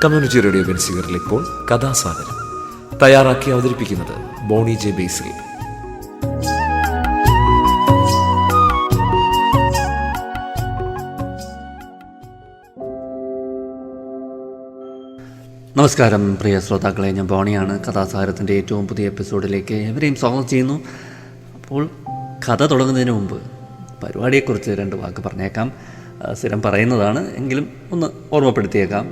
Community radio ബെൻസിഗറിൽ ഇപ്പോൾ കഥാസാഗരം തയ്യാറാക്കി അവതരിപ്പിക്കുന്നത് ബോണി ജെ ബേസിൽ. നമസ്കാരം പ്രിയ ശ്രോതാക്കളെ, ഞാൻ ബോണിയാണ്. കഥാസാഗരത്തിൻ്റെ ഏറ്റവും പുതിയ എപ്പിസോഡിലേക്ക് എവരെയും സ്വാഗതം ചെയ്യുന്നു. അപ്പോൾ കഥ തുടങ്ങുന്നതിന് മുമ്പ് പരിപാടിയെക്കുറിച്ച് 2 വാക്ക് പറഞ്ഞേക്കാം. സ്ഥിരം പറയുന്നതാണ്, എങ്കിലും ഒന്ന് ഓർമ്മപ്പെടുത്തിയേക്കാം.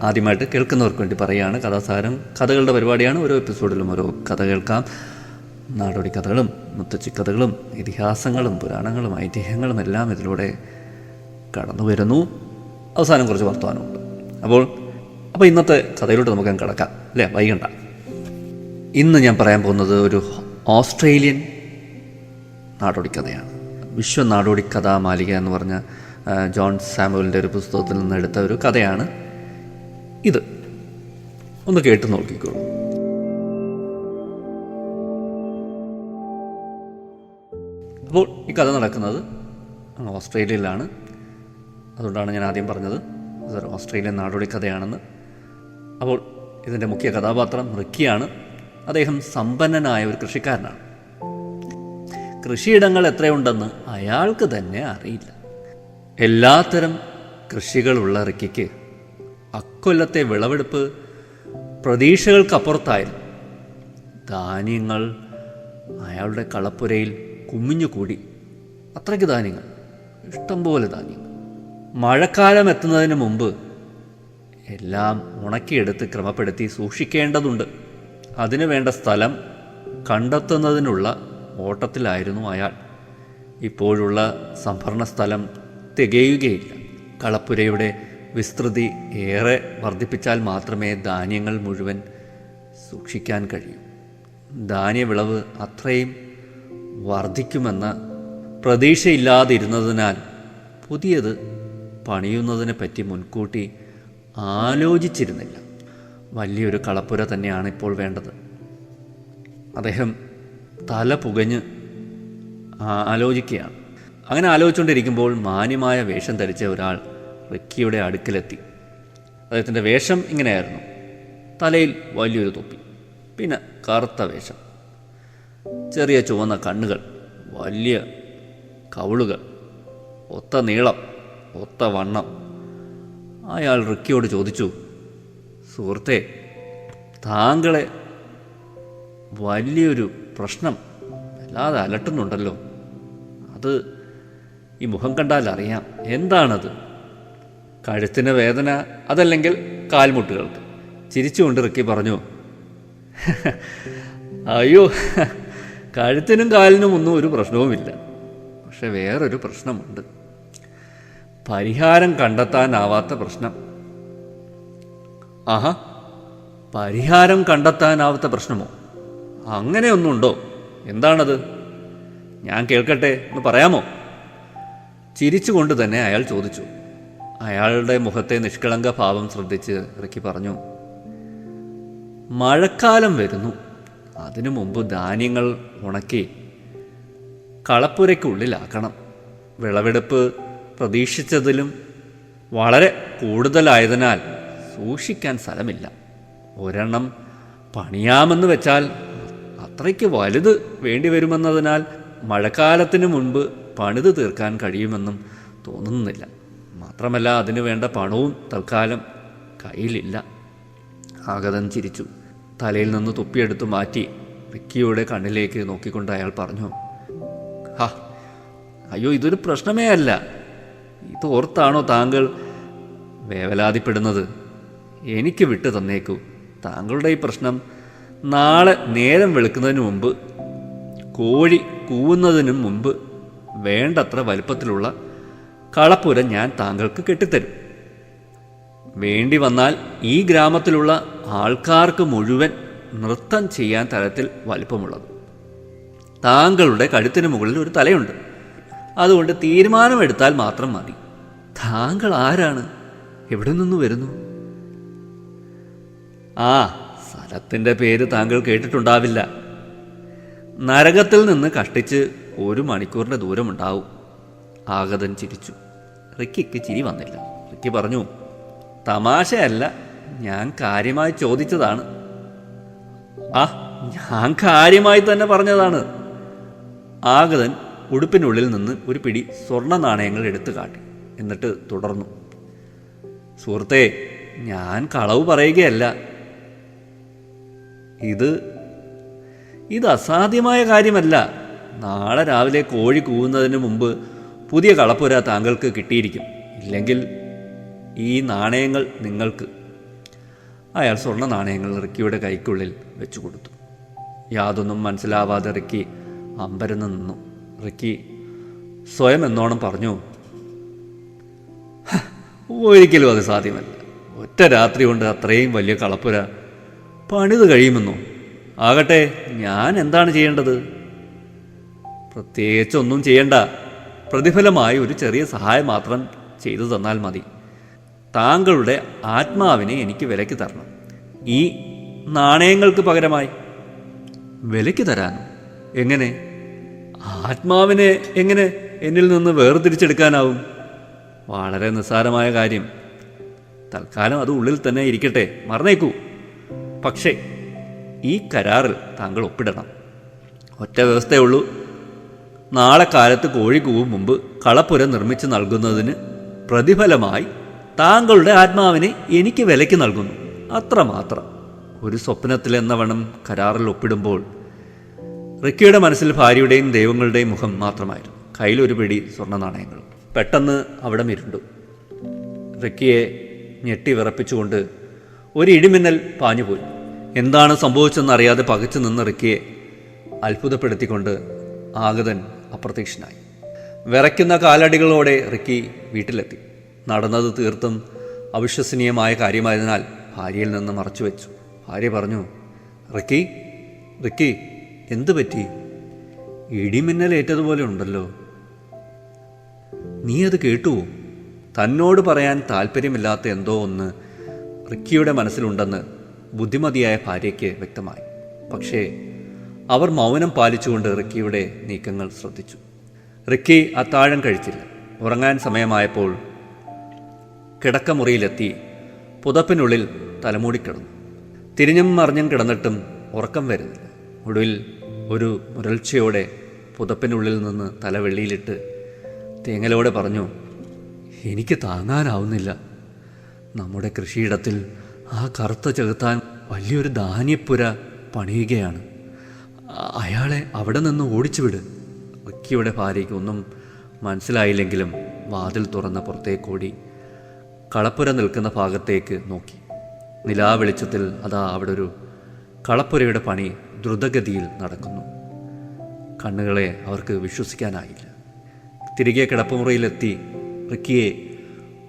ആദ്യമായിട്ട് കേൾക്കുന്നവർക്ക് വേണ്ടി പറയുകയാണ്. കഥാസാഗരം കഥകളുടെ പരിപാടിയാണ്. ഓരോ എപ്പിസോഡിലും ഓരോ കഥ കേൾക്കാം. നാടോടി കഥകളും മുത്തച്ചിക്കഥകളും ഇതിഹാസങ്ങളും പുരാണങ്ങളും ഐതിഹ്യങ്ങളും എല്ലാം ഇതിലൂടെ കടന്നു വരുന്നു. അവസാനം കുറച്ച് വർത്തമാനമുണ്ട്. അപ്പോൾ ഇന്നത്തെ കഥയിലോട്ട് നമുക്ക് കിടക്കാം അല്ലേ, വൈകണ്ട. ഇന്ന് ഞാൻ പറയാൻ പോകുന്നത് ഒരു ഓസ്ട്രേലിയൻ നാടോടിക്കഥയാണ്. വിശ്വ നാടോടിക്കഥാ മാലിക എന്ന് പറഞ്ഞ ജോൺ സാമുവലിൻ്റെ ഒരു പുസ്തകത്തിൽ നിന്ന് എടുത്ത ഒരു കഥയാണ് ഇത്. ഒന്ന് കേട്ട് നോക്കിക്കോളൂ. അപ്പോൾ ഈ കഥ നടക്കുന്നത് ഓസ്ട്രേലിയയിലാണ്. അതുകൊണ്ടാണ് ഞാൻ ആദ്യം പറഞ്ഞത് ഇതൊരു ഓസ്ട്രേലിയൻ നാടോടി കഥയാണെന്ന്. അപ്പോൾ ഇതിൻ്റെ മുഖ്യ കഥാപാത്രം റിക്കിയാണ്. അദ്ദേഹം സമ്പന്നനായ ഒരു കൃഷിക്കാരനാണ്. കൃഷിയിടങ്ങൾ എത്രയുണ്ടെന്ന് അയാൾക്ക് തന്നെ അറിയില്ല. എല്ലാത്തരം കൃഷികളുള്ള റിക്കിക്ക് അക്കൊല്ലത്തെ വിളവെടുപ്പ് പ്രതീക്ഷകൾക്കപ്പുറത്തായിരുന്നു. ധാന്യങ്ങൾ അയാളുടെ കളപ്പുരയിൽ കുമിഞ്ഞുകൂടി. അത്രയ്ക്ക് ധാന്യങ്ങൾ, ഇഷ്ടംപോലെ ധാന്യങ്ങൾ. മഴക്കാലം എത്തുന്നതിന് മുമ്പ് എല്ലാം ഉണക്കിയെടുത്ത് ക്രമപ്പെടുത്തി സൂക്ഷിക്കേണ്ടതുണ്ട്. അതിനു വേണ്ട സ്ഥലം കണ്ടെത്തുന്നതിനുള്ള ഓട്ടത്തിലായിരുന്നു അയാൾ. ഇപ്പോഴുള്ള സംഭരണ സ്ഥലം തികയുകയില്ല. കളപ്പുരയുടെ വിസ്തൃതി ഏറെ വർദ്ധിപ്പിച്ചാൽ മാത്രമേ ധാന്യങ്ങൾ മുഴുവൻ സൂക്ഷിക്കാൻ കഴിയൂ. ധാന്യവിളവ് അത്രയും വർദ്ധിക്കുമെന്ന പ്രതീക്ഷയില്ലാതിരുന്നതിനാൽ പുതിയത് പണിയുന്നതിനെ പറ്റി മുൻകൂട്ടി ആലോചിച്ചിരുന്നില്ല. വലിയൊരു കളപ്പുര തന്നെയാണ് ഇപ്പോൾ വേണ്ടത്. അദ്ദേഹം തല പുകഞ്ഞ് ആലോചിക്കുകയാണ്. അങ്ങനെ ആലോചിച്ചുകൊണ്ടിരിക്കുമ്പോൾ മാന്യമായ വേഷം ധരിച്ച ഒരാൾ റിക്കിയുടെ അടുക്കലെത്തി. അദ്ദേഹത്തിൻ്റെ വേഷം ഇങ്ങനെയായിരുന്നു: തലയിൽ വലിയൊരു തൊപ്പി, പിന്നെ കറുത്ത വേഷം, ചെറിയ ചുവന്ന കണ്ണുകൾ, വലിയ കവിളുകൾ, ഒത്ത നീളം, ഒത്ത വണ്ണം. അയാൾ റിക്കിയോട് ചോദിച്ചു, സുഹൃത്തെ, താങ്കളെ വലിയൊരു പ്രശ്നം വല്ലാതെ അലട്ടുന്നുണ്ടല്ലോ. അത് ഈ മുഖം കണ്ടാൽ അറിയാം. എന്താണത്? കഴുത്തിന് വേദന, അതല്ലെങ്കിൽ കാൽമുട്ടുകൾക്ക്? ചിരിച്ചുകൊണ്ട് റിക്കി പറഞ്ഞു, അയ്യോ, കഴുത്തിനും കാലിനും ഒന്നും ഒരു പ്രശ്നവുമില്ല. പക്ഷെ വേറൊരു പ്രശ്നമുണ്ട്. പരിഹാരം കണ്ടെത്താനാവാത്ത പ്രശ്നം. ആഹാ, പരിഹാരം കണ്ടെത്താനാവാത്ത പ്രശ്നമോ? അങ്ങനെയൊന്നുണ്ടോ? എന്താണത്? ഞാൻ കേൾക്കട്ടെ, ഒന്ന് പറയാമോ? ചിരിച്ചുകൊണ്ട് തന്നെ അയാൾ ചോദിച്ചു. അയാളുടെ മുഖത്തെ നിഷ്കളങ്ക ഭാവം ശ്രദ്ധിച്ച് റിക്കി പറഞ്ഞു, മഴക്കാലം വരുന്നു. അതിനു മുമ്പ് ധാന്യങ്ങൾ ഉണക്കി കളപ്പുരയ്ക്കുള്ളിലാക്കണം. വിളവെടുപ്പ് പ്രതീക്ഷിച്ചതിലും വളരെ കൂടുതലായതിനാൽ സൂക്ഷിക്കാൻ സ്ഥലമില്ല. ഒരെണ്ണം പണിയാമെന്ന് വെച്ചാൽ അത്രയ്ക്ക് വലുത് വേണ്ടിവരുമെന്നതിനാൽ മഴക്കാലത്തിന് മുൻപ് പണിത് തീർക്കാൻ കഴിയുമെന്നും തോന്നുന്നില്ല. മാത്രമല്ല, അതിനു വേണ്ട പണവും തൽക്കാലം കയ്യിലില്ല. ആഗതൻ ചിരിച്ചു. തലയിൽ നിന്ന് തൊപ്പിയെടുത്ത് മാറ്റി റിക്കിയുടെ കണ്ണിലേക്ക് നോക്കിക്കൊണ്ട് അയാൾ പറഞ്ഞു, അയ്യോ, ഇതൊരു പ്രശ്നമേ അല്ല. ഇതോർത്താണോ താങ്കൾ വേവലാതിപ്പെടുന്നത്? എനിക്ക് വിട്ടു തന്നേക്കൂ. താങ്കളുടെ ഈ പ്രശ്നം നാളെ നേരം വെളുക്കുന്നതിന് മുമ്പ്, കോഴി കൂവുന്നതിനും മുമ്പ് വേണ്ടത്ര വലുപ്പത്തിലുള്ള കളപ്പുര ഞാൻ താങ്കൾക്ക് കെട്ടിത്തരും. വേണ്ടി വന്നാൽ ഈ ഗ്രാമത്തിലുള്ള ആൾക്കാർക്ക് മുഴുവൻ നൃത്തം ചെയ്യാൻ തരത്തിൽ വലിപ്പമുള്ളത്. താങ്കളുടെ കഴുത്തിന് മുകളിൽ ഒരു തലയുണ്ട്. അതുകൊണ്ട് തീരുമാനമെടുത്താൽ മാത്രം മതി. താങ്കൾ ആരാണ്? എവിടെ നിന്ന് വരുന്നു? സ്ഥലത്തിൻ്റെ പേര് താങ്കൾ കേട്ടിട്ടുണ്ടാവില്ല. നരകത്തിൽ നിന്ന് കഷ്ടിച്ച് 1 മണിക്കൂറിൻ്റെ ദൂരമുണ്ടാവും. ആഗതൻ ചിരിച്ചു. റിക്കിക്ക് ചിരി വന്നില്ല. റിക്കി പറഞ്ഞു, തമാശയല്ല, ഞാൻ കാര്യമായി ചോദിച്ചതാണ്. ഞാൻ കാര്യമായി തന്നെ പറഞ്ഞതാണ്. ആഗതൻ ഉടുപ്പിനുള്ളിൽ നിന്ന് ഒരു പിടി സ്വർണ്ണ നാണയങ്ങൾ എടുത്തു കാട്ടി. എന്നിട്ട് തുടർന്നു, സുഹൃത്തേ, ഞാൻ കളവ് പറയുകയല്ല. ഇത് അസാധ്യമായ കാര്യമല്ല. നാളെ രാവിലെ കോഴി കൂവുന്നതിന് മുമ്പ് പുതിയ കളപ്പുര താങ്കൾക്ക് കിട്ടിയിരിക്കും. ഇല്ലെങ്കിൽ ഈ നാണയങ്ങൾ നിങ്ങൾക്ക്. അയാൾ സ്വർണ്ണ നാണയങ്ങൾ റിക്കിയുടെ കൈക്കുള്ളിൽ വെച്ചു കൊടുത്തു. യാതൊന്നും മനസ്സിലാവാതെ റിക്കി അമ്പരന്ന് നിന്നു. റിക്കി സ്വയം എന്നോണം പറഞ്ഞു, ഒരിക്കലും അത് സാധ്യമല്ല. ഒറ്റ രാത്രി കൊണ്ട് അത്രയും വലിയ കളപ്പുര പണിത് കഴിയുമെന്നോ? ആകട്ടെ, ഞാൻ എന്താണ് ചെയ്യേണ്ടത്? പ്രത്യേകിച്ചൊന്നും ചെയ്യണ്ട. പ്രതിഫലമായി ഒരു ചെറിയ സഹായം മാത്രം ചെയ്തു തന്നാൽ മതി. താങ്കളുടെ ആത്മാവിനെ എനിക്ക് വിലയ്ക്ക് തരണം. ഈ നാണയങ്ങൾക്ക് പകരമായി. വിലയ്ക്ക് തരാനോ? എങ്ങനെ? ആത്മാവിനെ എങ്ങനെ എന്നിൽ നിന്ന് വേർതിരിച്ചെടുക്കാനാവും? വളരെ നിസ്സാരമായ കാര്യം. തൽക്കാലം അത് ഉള്ളിൽ തന്നെ ഇരിക്കട്ടെ, മറന്നേക്കൂ. പക്ഷേ ഈ കരാറിൽ താങ്കൾ ഒപ്പിടണം. ഒറ്റ വ്യവസ്ഥയേ ഉള്ളൂ. നാളെ കാലത്ത് കോഴി കൂവും മുമ്പ് കളപ്പുര നിർമ്മിച്ച് നൽകുന്നതിന് പ്രതിഫലമായി താങ്കളുടെ ആത്മാവിനെ എനിക്ക് വിലയ്ക്ക് നൽകുന്നു. അത്രമാത്രം. ഒരു സ്വപ്നത്തിലെന്നവണ്ണം കരാറിൽ ഒപ്പിടുമ്പോൾ റിക്കിയുടെ മനസ്സിൽ ഭാര്യയുടെയും ദൈവങ്ങളുടെയും മുഖം മാത്രമായിരുന്നു. കയ്യിലൊരു പിടി സ്വർണ്ണ നാണയങ്ങൾ. പെട്ടെന്ന് അവിടം ഇരുണ്ടു. റിക്കിയെ ഞെട്ടി വിറപ്പിച്ചുകൊണ്ട് ഒരു ഇടിമിന്നൽ പാഞ്ഞുപോയി. എന്താണ് സംഭവിച്ചെന്നറിയാതെ പകച്ചു നിന്ന റിക്കിയെ അത്ഭുതപ്പെടുത്തിക്കൊണ്ട് ആഗതൻ അപ്രത്യക്ഷനായി. വിറയ്ക്കുന്ന കാലടികളോടെ റിക്കി വീട്ടിലെത്തി. നടന്നത് തീർത്തും അവിശ്വസനീയമായ കാര്യമായതിനാൽ ഭാര്യയിൽ നിന്ന് മറച്ചുവെച്ചു. ഭാര്യ പറഞ്ഞു, റിക്കി, എന്തു പറ്റി? ഇടിമിന്നലേറ്റതുപോലെ ഉണ്ടല്ലോ. നീ അത് കേട്ടുവോ? തന്നോട് പറയാൻ താല്പര്യമില്ലാത്ത എന്തോ ഒന്ന് റിക്കിയുടെ മനസ്സിലുണ്ടെന്ന് ബുദ്ധിമതിയായ ഭാര്യയ്ക്ക് വ്യക്തമായി. പക്ഷേ അവർ മൗനം പാലിച്ചുകൊണ്ട് റിക്കിയുടെ നീക്കങ്ങൾ ശ്രദ്ധിച്ചു. റിക്കി അത്താഴം കഴിച്ചില്ല. ഉറങ്ങാൻ സമയമായപ്പോൾ കിടക്കമുറിയിലെത്തി പുതപ്പിനുള്ളിൽ തലമൂടിക്കിടന്നു. തിരിഞ്ഞും മറിഞ്ഞും കിടന്നിട്ടും ഉറക്കം വരുന്നില്ല. ഒടുവിൽ ഒരു മുരൾച്ചയോടെ പുതപ്പിനുള്ളിൽ നിന്ന് തല വെള്ളിയിലിട്ട് തേങ്ങലോടെ പറഞ്ഞു, എനിക്ക് താങ്ങാനാവുന്നില്ല. നമ്മുടെ കൃഷിയിടത്തിൽ ആ കറുത്ത ചെകുത്താൻ വലിയൊരു ധാന്യപ്പുര പണിയുകയാണ്. അയാളെ അവിടെ നിന്ന് ഓടിച്ചുവിട്. റിക്കിയുടെ ഭാര്യയ്ക്ക് ഒന്നും മനസ്സിലായില്ലെങ്കിലും വാതിൽ തുറന്ന പുറത്തേക്കോടി കളപ്പുര നിൽക്കുന്ന ഭാഗത്തേക്ക് നോക്കി. നിലാവെളിച്ചത്തിൽ അതാ അവിടെ ഒരു കളപ്പുരയുടെ പണി ദ്രുതഗതിയിൽ നടക്കുന്നു. കണ്ണുകളെ അവർക്ക് വിശ്വസിക്കാനായില്ല. തിരികെ കിടപ്പുമുറിയിലെത്തി റിക്കിയെ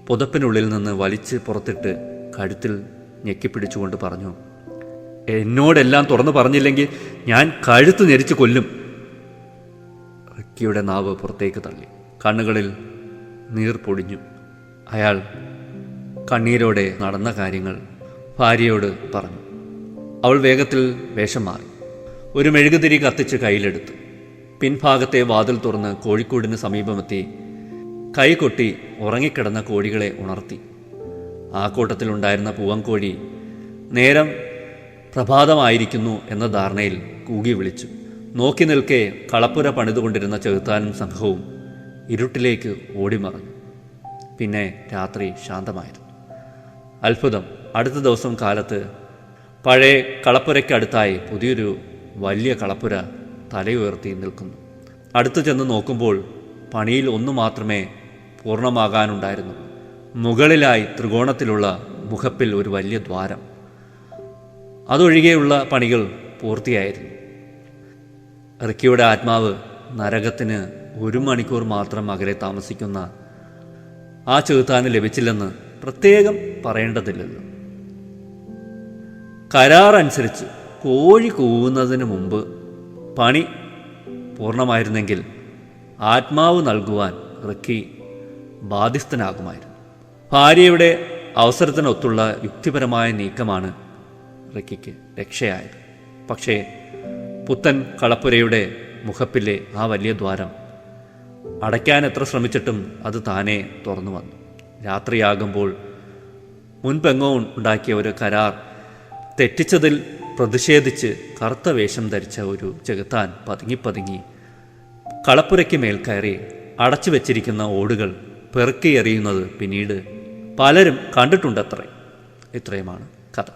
പുതപ്പിനുള്ളിൽ നിന്ന് വലിച്ച് പുറത്തിട്ട് കഴുത്തിൽ ഞെക്കിപ്പിടിച്ചുകൊണ്ട് പറഞ്ഞു, എന്നോടെല്ലാം തുറന്നു പറഞ്ഞില്ലെങ്കിൽ ഞാൻ കഴുത്ത് ഞെരിച്ച് കൊല്ലും. റിക്കിയുടെ നാവ് പുറത്തേക്ക് തള്ളി. കണ്ണുകളിൽ നീർ പൊടിഞ്ഞു. അയാൾ കണ്ണീരോടെ നടന്ന കാര്യങ്ങൾ ഭാര്യയോട് പറഞ്ഞു. അവൾ വേഗത്തിൽ വേഷം മാറി. ഒരു മെഴുകുതിരി കത്തിച്ച് കയ്യിലെടുത്തു. പിൻഭാഗത്തെ വാതിൽ തുറന്ന് കോഴിക്കൂടിന് സമീപമെത്തി കൈകൊട്ടി ഉറങ്ങിക്കിടന്ന കോഴികളെ ഉണർത്തി. ആ കൂട്ടത്തിലുണ്ടായിരുന്ന പൂവൻകോഴി നേരം പ്രഭാതമായിരിക്കുന്നു എന്ന ധാരണയിൽ കൂകി വിളിച്ചു. നോക്കി നിൽക്കെ കളപ്പുര പണിതുകൊണ്ടിരുന്ന ചെകുത്താനും സംഘവും ഇരുട്ടിലേക്ക് ഓടിമറഞ്ഞു. പിന്നെ രാത്രി ശാന്തമായിരുന്നു. അത്ഭുതം! അടുത്ത ദിവസം കാലത്ത് പഴയ കളപ്പുരയ്ക്കടുത്തായി പുതിയൊരു വലിയ കളപ്പുര തലയുയർത്തി നിൽക്കുന്നു. അടുത്തു ചെന്ന് നോക്കുമ്പോൾ പണിയിൽ ഒന്നു മാത്രമേ പൂർണ്ണമാകാനുണ്ടായിരുന്നു. മുകളിലായി ത്രികോണത്തിലുള്ള മുഖപ്പിൽ ഒരു വലിയ ദ്വാരം. അതൊഴികെയുള്ള പണികൾ പൂർത്തിയായിരുന്നു. റിക്കിയുടെ ആത്മാവ് നരകത്തിന് 1 മണിക്കൂർ മാത്രം അകലെ താമസിക്കുന്ന ആ ചെകുത്താന് ലഭിച്ചില്ലെന്ന് പ്രത്യേകം പറയേണ്ടതില്ലല്ലോ. കരാറനുസരിച്ച് കോഴി കൂവുന്നതിന് മുമ്പ് പണി പൂർണ്ണമായിരുന്നെങ്കിൽ ആത്മാവ് നൽകുവാൻ റിക്കി ബാധ്യസ്ഥനാകുമായിരുന്നു. ഭാര്യയുടെ അവസരത്തിനൊത്തുള്ള യുക്തിപരമായ നീക്കമാണ് റിക്കിക്ക് രക്ഷയായത്. പക്ഷേ പുത്തൻ കളപ്പുരയുടെ മുഖപ്പിലെ ആ വലിയ ദ്വാരം അടയ്ക്കാൻ എത്ര ശ്രമിച്ചിട്ടും അത് താനേ തുറന്നു വന്നു. രാത്രിയാകുമ്പോൾ മുൻപെങ്ങോ ഉണ്ടാക്കിയ ഒരു കരാർ തെറ്റിച്ചതിൽ പ്രതിഷേധിച്ച് കറുത്ത വേഷം ധരിച്ച ഒരു ചെകുത്താൻ പതുങ്ങി കളപ്പുരയ്ക്ക് മേൽ കയറി അടച്ചു വെച്ചിരിക്കുന്ന ഓടുകൾ പെറുക്കി എറിയുന്നത് പിന്നീട് പലരും കണ്ടിട്ടുണ്ടത്രേ. ഇത്രയുമാണ് കഥ.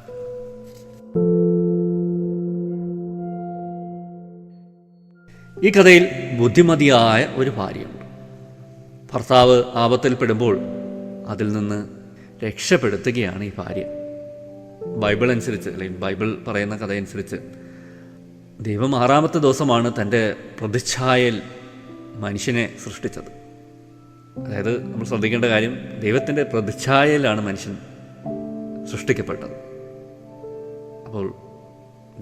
ഈ കഥയിൽ ബുദ്ധിമതിയായ ഒരു ഭാര്യയുണ്ട്. ഭർത്താവ് ആപത്തിൽപ്പെടുമ്പോൾ അതിൽ നിന്ന് രക്ഷപ്പെടുത്തുകയാണ് ഈ ഭാര്യ. ബൈബിൾ അനുസരിച്ച്, അല്ലെങ്കിൽ ബൈബിൾ പറയുന്ന കഥയനുസരിച്ച്, ദൈവം 6-ാമത്തെ ദിവസമാണ് തൻ്റെ പ്രതിച്ഛായയിൽ മനുഷ്യനെ സൃഷ്ടിച്ചത്. അതായത് നമ്മൾ ശ്രദ്ധിക്കേണ്ട കാര്യം, ദൈവത്തിൻ്റെ പ്രതിച്ഛായയിലാണ് മനുഷ്യൻ സൃഷ്ടിക്കപ്പെട്ടത്. അപ്പോൾ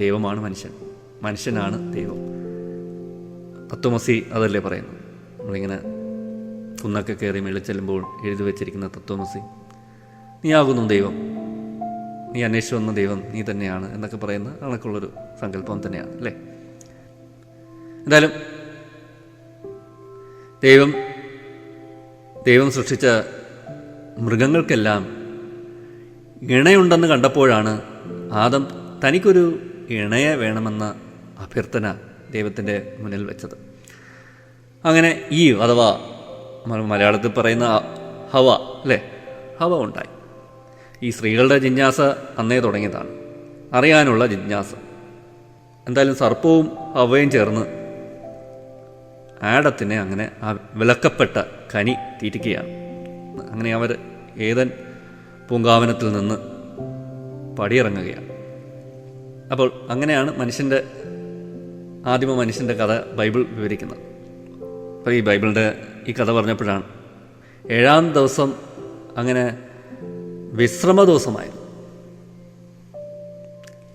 ദൈവമാണ് മനുഷ്യൻ, മനുഷ്യനാണ് ദൈവം. തത്വമസി അതല്ലേ പറയുന്നത്. നമ്മളിങ്ങനെ കുന്നൊക്കെ കയറി മേളിൽ ചെല്ലുമ്പോൾ എഴുതി വെച്ചിരിക്കുന്ന തത്വമസി, നീയാകുന്നു ദൈവം, നീ അന്വേഷിച്ചു വന്ന ദൈവം നീ തന്നെയാണ് എന്നൊക്കെ പറയുന്ന കണക്കുള്ളൊരു സങ്കല്പം തന്നെയാണ് അല്ലേ. എന്തായാലും ദൈവം സൃഷ്ടിച്ച മൃഗങ്ങൾക്കെല്ലാം ഇണയുണ്ടെന്ന് കണ്ടപ്പോഴാണ് ആദം തനിക്കൊരു ഇണയെ വേണമെന്ന അഭ്യർത്ഥന ദൈവത്തിൻ്റെ മുന്നിൽ വെച്ചത്. അങ്ങനെ അഥവാ മലയാളത്തിൽ പറയുന്ന ഹവ അല്ലേ, ഹവ ഉണ്ടായി. ഈ സ്ത്രീകളുടെ ജിജ്ഞാസ അന്നേ തുടങ്ങിയതാണ്, അറിയാനുള്ള ജിജ്ഞാസ. എന്തായാലും സർപ്പവും ഹവയും ചേർന്ന് ആഡത്തിനെ അങ്ങനെ ആ വിലക്കപ്പെട്ട കനി തീറ്റിക്കുകയാണ്. അങ്ങനെ അവർ ഏദൻ പൂങ്കാവനത്തിൽ നിന്ന് പടിയിറങ്ങുകയാണ്. അപ്പോൾ അങ്ങനെയാണ് ആദിമ മനുഷ്യൻ്റെ കഥ ബൈബിൾ വിവരിക്കുന്നത്. അപ്പോൾ ഈ ബൈബിളിൻ്റെ ഈ കഥ പറഞ്ഞപ്പോഴാണ് 7-ാം ദിവസം അങ്ങനെ വിശ്രമ ദിവസമായിരുന്നു.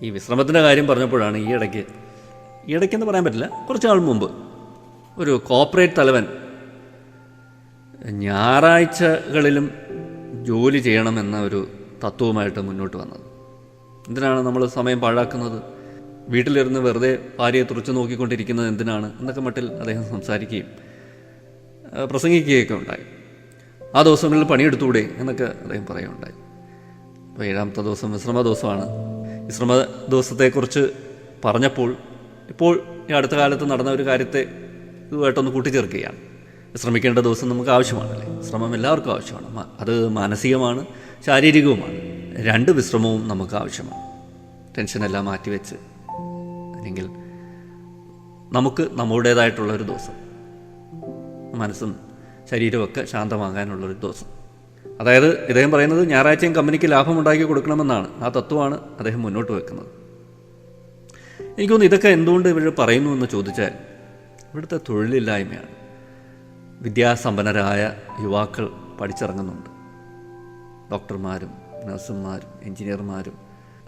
ഈ വിശ്രമത്തിൻ്റെ കാര്യം പറഞ്ഞപ്പോഴാണ് ഈ ഇടയ്ക്കെന്ന് പറയാൻ പറ്റില്ല, കുറച്ച് നാൾ മുമ്പ് ഒരു കോർപ്പറേറ്റ് തലവൻ ഞായറാഴ്ചകളിലും ജോലി ചെയ്യണമെന്ന ഒരു തത്വവുമായിട്ട് മുന്നോട്ട് വന്നത്. എന്തിനാണ് നമ്മൾ സമയം പാഴാക്കുന്നത്, വീട്ടിലിരുന്ന് വെറുതെ ഭാര്യയെ തുറച്ചു നോക്കിക്കൊണ്ടിരിക്കുന്നത് എന്തിനാണ് എന്നൊക്കെ മട്ടിൽ അദ്ദേഹം സംസാരിക്കുകയും പ്രസംഗിക്കുകയൊക്കെ ഉണ്ടായി. ആ ദിവസങ്ങളിൽ പണിയെടുത്തൂടെ എന്നൊക്കെ അദ്ദേഹം പറയുകയുണ്ടായി. അപ്പോൾ 7-ാമത്തെ ദിവസം വിശ്രമ ദിവസമാണ്. വിശ്രമ ദിവസത്തെക്കുറിച്ച് പറഞ്ഞപ്പോൾ ഇപ്പോൾ ഈ അടുത്ത കാലത്ത് നടന്ന ഒരു കാര്യത്തെ ഇതുമായിട്ടൊന്ന് കൂട്ടിച്ചേർക്കുകയാണ്. വിശ്രമിക്കേണ്ട ദിവസം നമുക്ക് ആവശ്യമാണല്ലേ, ശ്രമം എല്ലാവർക്കും ആവശ്യമാണ്. അത് മാനസികമാണ്, ശാരീരികവുമാണ്. 2 വിശ്രമവും നമുക്ക് ആവശ്യമാണ്. ടെൻഷനെല്ലാം മാറ്റിവെച്ച്, അല്ലെങ്കിൽ നമുക്ക് നമ്മുടേതായിട്ടുള്ളൊരു ദിവസം, മനസ്സും ശരീരമൊക്കെ ശാന്തമാകാനുള്ളൊരു ദിവസം. അതായത് ഇദ്ദേഹം പറയുന്നത് ഞായറാഴ്ചയും കമ്പനിക്ക് ലാഭമുണ്ടാക്കി കൊടുക്കണമെന്നാണ്. ആ തത്വമാണ് അദ്ദേഹം മുന്നോട്ട് വെക്കുന്നത്. എനിക്കൊന്ന് ഇതൊക്കെ എന്തുകൊണ്ട് ഇവർ പറയുന്നു എന്ന് ചോദിച്ചാൽ, ഇവിടുത്തെ തൊഴിലില്ലായ്മയാണ്. വിദ്യാസമ്പന്നരായ യുവാക്കൾ പഠിച്ചിറങ്ങുന്നുണ്ട്. ഡോക്ടർമാരും നഴ്സുമാരും എൻജിനീയർമാരും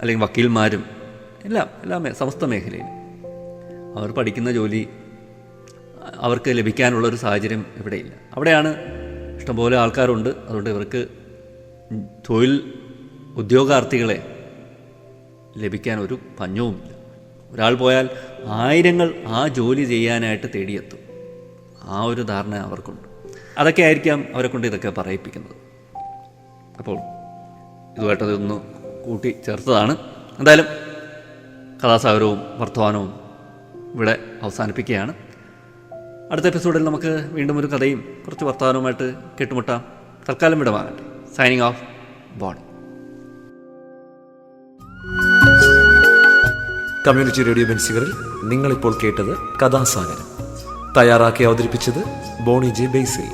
അല്ലെങ്കിൽ വക്കീൽമാരും എല്ലാം സമസ്ത മേഖലയിൽ അവർ പഠിക്കുന്ന ജോലി അവർക്ക് ലഭിക്കാനുള്ളൊരു സാഹചര്യം ഇവിടെയില്ല. അവിടെയാണ് ഇഷ്ടംപോലെ ആൾക്കാരുണ്ട്. അതുകൊണ്ട് ഇവർക്ക് ഉദ്യോഗാർത്ഥികളെ ലഭിക്കാൻ ഒരു പഞ്ഞവുമില്ല. ഒരാൾ പോയാൽ 1000 ആ ജോലി ചെയ്യാനായിട്ട് തേടിയെത്തും. ആ ഒരു ധാരണ അവർക്കുണ്ട്. അതൊക്കെ ആയിരിക്കാം അവരെ കൊണ്ട് ഇതൊക്കെ പറയിപ്പിക്കുന്നത്. അപ്പോൾ ഇതുമായിട്ടതൊന്ന് കൂട്ടി ചേർത്തതാണ്. എന്തായാലും കഥാസാഗരവും വർത്തമാനവും ഇവിടെ അവസാനിപ്പിക്കുകയാണ്. അടുത്ത എപ്പിസോഡിൽ നമുക്ക് വീണ്ടും ഒരു കഥയും കുറച്ച് വർത്തമാനവുമായിട്ട് കേട്ടുമുട്ടാം. തൽക്കാലം വിടവാങ്ങട്ടെ. Signing off, Bony. Community radio ബെൻസിഗറിൽ നിങ്ങളിപ്പോൾ കേട്ടത് കഥാസാഗരം. തയ്യാറാക്കി അവതരിപ്പിച്ചത് ബോണി ജെ ബേസിൽ.